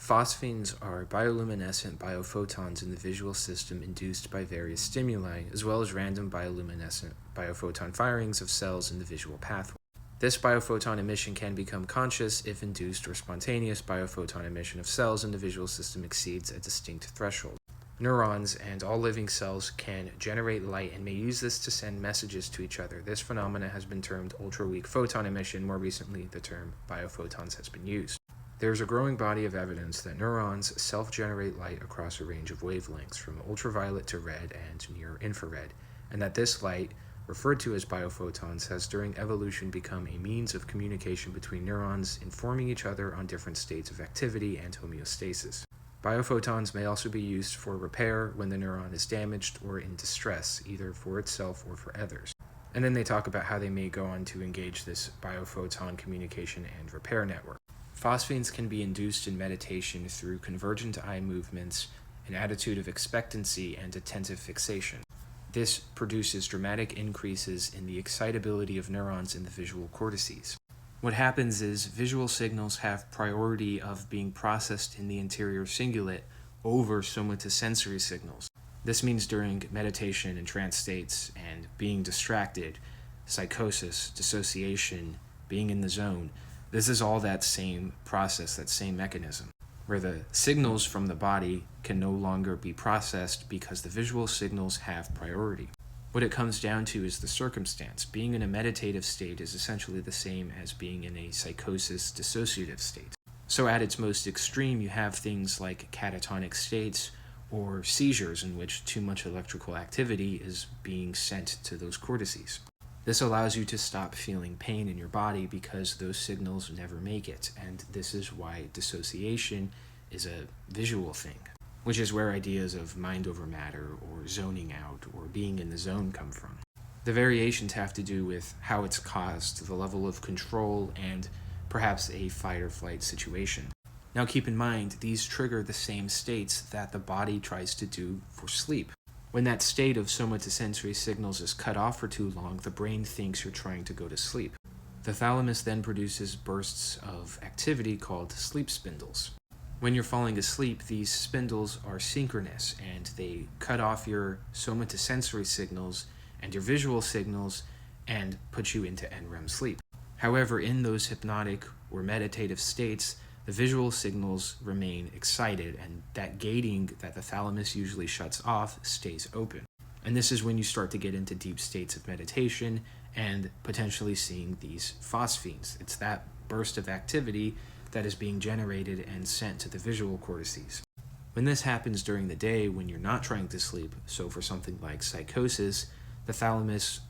Phosphenes are bioluminescent biophotons in the visual system induced by various stimuli, as well as random bioluminescent biophoton firings of cells in the visual pathway. This biophoton emission can become conscious if induced or spontaneous biophoton emission of cells in the visual system exceeds a distinct threshold. Neurons and all living cells can generate light and may use this to send messages to each other. This phenomena has been termed ultra-weak photon emission. More recently, the term biophotons has been used. There is a growing body of evidence that neurons self-generate light across a range of wavelengths, from ultraviolet to red and near-infrared, and that this light, referred to as biophotons, has during evolution become a means of communication between neurons, informing each other on different states of activity and homeostasis. Biophotons may also be used for repair when the neuron is damaged or in distress, either for itself or for others. And then they talk about how they may go on to engage this biophoton communication and repair network. Phosphenes can be induced in meditation through convergent eye movements, an attitude of expectancy, and attentive fixation. This produces dramatic increases in the excitability of neurons in the visual cortices. What happens is visual signals have priority of being processed in the anterior cingulate over somatosensory signals. This means during meditation and trance states and being distracted, psychosis, dissociation, being in the zone, this is all that same process, that same mechanism, where the signals from the body can no longer be processed because the visual signals have priority. What it comes down to is the circumstance. Being in a meditative state is essentially the same as being in a psychosis dissociative state. So at its most extreme, you have things like catatonic states or seizures in which too much electrical activity is being sent to those cortices. This allows you to stop feeling pain in your body because those signals never make it, and this is why dissociation is a visual thing, which is where ideas of mind over matter or zoning out or being in the zone come from. The variations have to do with how it's caused, the level of control, and perhaps a fight or flight situation. Now keep in mind, these trigger the same states that the body tries to do for sleep. When that state of somatosensory signals is cut off for too long, the brain thinks you're trying to go to sleep. The thalamus then produces bursts of activity called sleep spindles. When you're falling asleep, these spindles are synchronous and they cut off your somatosensory signals and your visual signals and put you into NREM sleep. However, in those hypnotic or meditative states, the visual signals remain excited, and that gating that the thalamus usually shuts off stays open. And this is when you start to get into deep states of meditation and potentially seeing these phosphenes. It's that burst of activity that is being generated and sent to the visual cortices. When this happens during the day when you're not trying to sleep, so for something like psychosis, the thalamus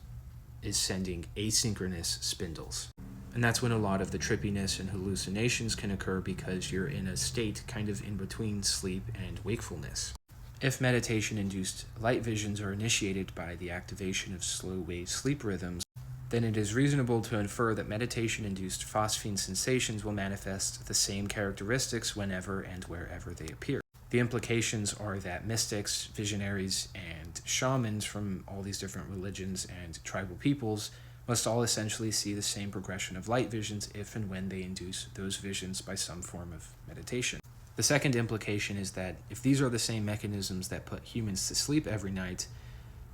is sending asynchronous spindles. And that's when a lot of the trippiness and hallucinations can occur because you're in a state kind of in between sleep and wakefulness. If meditation-induced light visions are initiated by the activation of slow-wave sleep rhythms, then it is reasonable to infer that meditation-induced phosphene sensations will manifest the same characteristics whenever and wherever they appear. The implications are that mystics, visionaries, and shamans from all these different religions and tribal peoples must all essentially see the same progression of light visions if and when they induce those visions by some form of meditation. The second implication is that if these are the same mechanisms that put humans to sleep every night,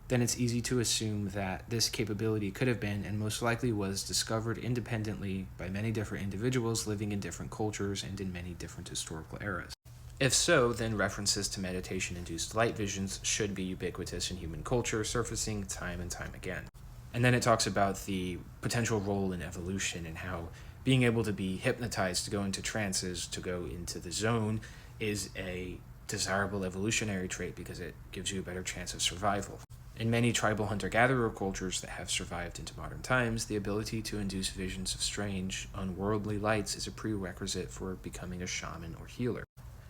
then it's easy to assume that this capability could have been and most likely was discovered independently by many different individuals living in different cultures and in many different historical eras. If so, then references to meditation-induced light visions should be ubiquitous in human culture, surfacing time and time again. And then it talks about the potential role in evolution and how being able to be hypnotized to go into trances, to go into the zone, is a desirable evolutionary trait because it gives you a better chance of survival. In many tribal hunter-gatherer cultures that have survived into modern times, the ability to induce visions of strange, unworldly lights is a prerequisite for becoming a shaman or healer.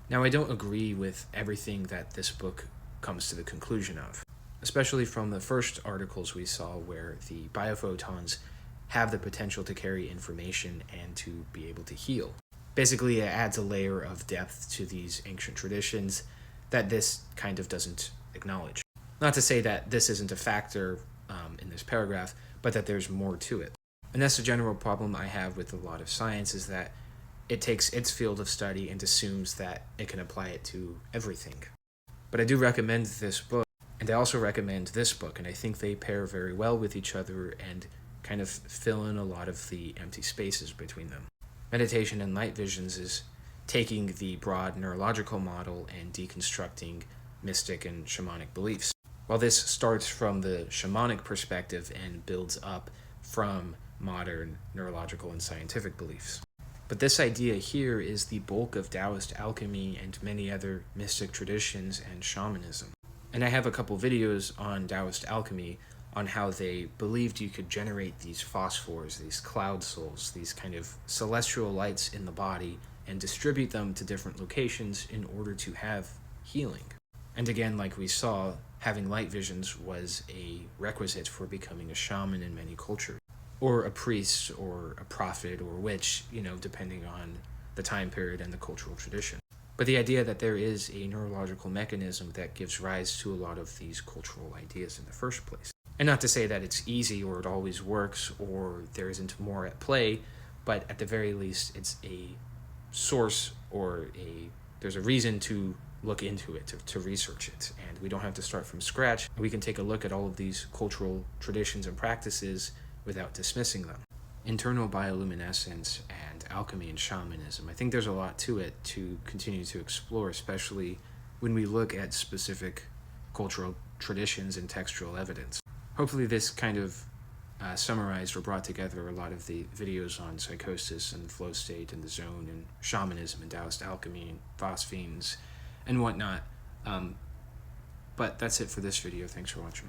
Now, I don't agree with everything that this book comes to the conclusion of, especially from the first articles we saw where the biophotons have the potential to carry information and to be able to heal. Basically, it adds a layer of depth to these ancient traditions that this kind of doesn't acknowledge. Not to say that this isn't a factor in this paragraph, but that there's more to it. And that's the general problem I have with a lot of science, is that it takes its field of study and assumes that it can apply it to everything. But I do recommend this book, and I also recommend this book, and I think they pair very well with each other and kind of fill in a lot of the empty spaces between them. Meditation and Light Visions is taking the broad neurological model and deconstructing mystic and shamanic beliefs. While this starts from the shamanic perspective and builds up from modern neurological and scientific beliefs. But this idea here is the bulk of Taoist alchemy and many other mystic traditions and shamanism. And I have a couple videos on Taoist alchemy on how they believed you could generate these phosphors, these cloud souls, these kind of celestial lights in the body and distribute them to different locations in order to have healing. And again, like we saw, having light visions was a requisite for becoming a shaman in many cultures, or a priest, or a prophet, or witch, depending on the time period and the cultural tradition. But the idea that there is a neurological mechanism that gives rise to a lot of these cultural ideas in the first place. And not to say that it's easy or it always works or there isn't more at play, but at the very least it's a source or there's a reason to look into it, to research it. And we don't have to start from scratch. We can take a look at all of these cultural traditions and practices without dismissing them. Internal bioluminescence and alchemy and shamanism. I think there's a lot to it to continue to explore, especially when we look at specific cultural traditions and textual evidence. Hopefully this kind of summarized or brought together a lot of the videos on psychosis and the flow state and the zone and shamanism and Taoist alchemy and phosphenes and whatnot. But that's it for this video. Thanks for watching.